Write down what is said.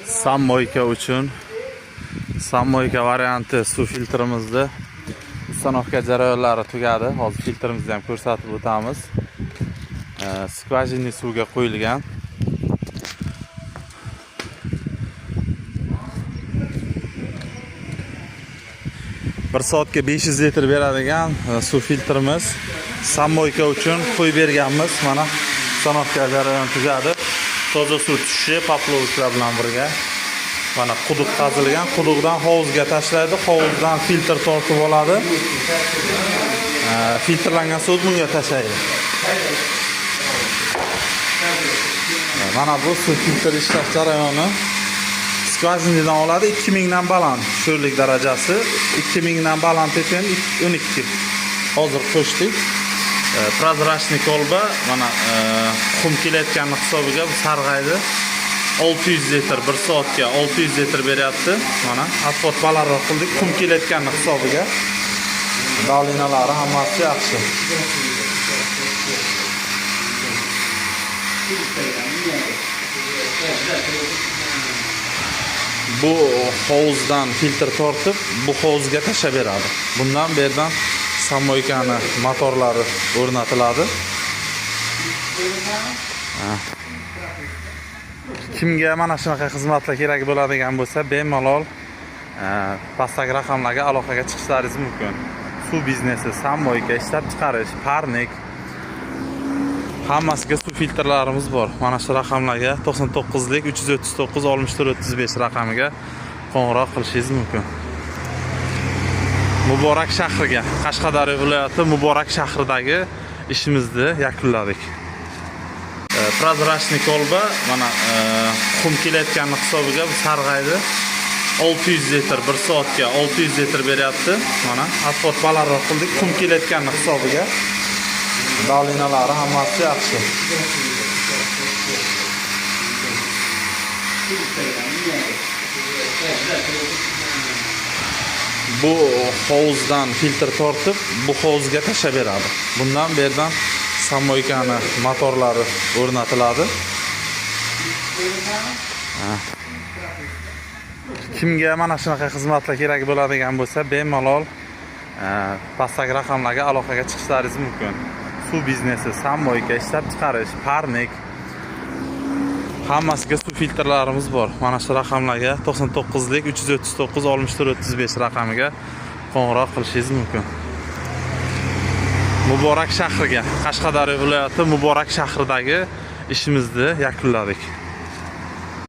Sammoyka uchun Sammoyka varianti suv filtrimizni ustanovka jarayonlari tugadi. Hozir filtrimizni ham ko'rsatib o'tamiz. Skvajinli suvga qo'yilgan. Bir soatga 500 litr beradigan suv filtrimiz Sammoyka uchun qo'yib berganmiz. Mana ustanovka jarayoni tugadi. Toza suv tushishi poplovklar bilan birga. Mana quduq qazilgan, quduqdan hovuzga tashlaydi, hovuzdan filtr tortib oladi. Filtrlangan suv bunga tashlaydi. Mana bu suv filtr ishlash jarayoni. Skvajindan oladi 2000 dan baland sho'rlik darajasi, 2000 dan baland ekan 12. Hozir qo'shdik. Prozrachniy kolba mana qum kelayotgan hisobiga sarg'aydi. 600 litr bir soatga 600 litr beryapti. Mana asfalt balandroq qildik, qum kelayotgan hisobiga. Dalinalari hammasi yaxshi. Bu hovuzdan filtr tortib, bu hovuzga tashlab beradi. Bundan bu yerdan Sammoykani motorlari o'rnatiladi. Kimga mana shunaqa xizmatlar kerak bo'ladigan bo'lsa, bemalol pastdagi raqamlarga aloqaga chiqishlaringiz mumkin. Suv biznesi, Sammoyka ishlab chiqarish, parnik hammasiga suv filtrlarimiz bor. Mana shu raqamlarga 99lik 339 64 35 raqamiga qo'ng'iroq qilishingiz mumkin. Muborak shahriga, Qashqadaryo viloyati Muborak shahridagi ishimizni yakunladik. Prozrachniy kolba mana qum kelayotgan hisobiga sarg'aydi. 600 litr bir soatga 600 litr beryapti. Mana asfalt balandroq qildik, qum kelayotgan hisobiga. Dalinalari hammasi yaxshi. Bu hovuzdan filtr tortib, bu hovuzga tashlab beradi. Bundan bu yerdan Sammoykani motorlari o'rnatiladi. Kimga mana shunaqa xizmatlar kerak bo'ladigan bo'lsa, bemalol pastdagi raqamlarga aloqaga chiqishlaringiz mumkin. Suv biznesi, Sammoyka ishlab chiqarish, parnik hammasiga suv filtrlarimiz bor. Mana shu raqamlarga 99lik 339 64 35 raqamiga qo'ng'iroq qilishingiz mumkin. Muborak shahriga, Qashqadaryo viloyati Muborak shahridagi ishimizni yakunladik.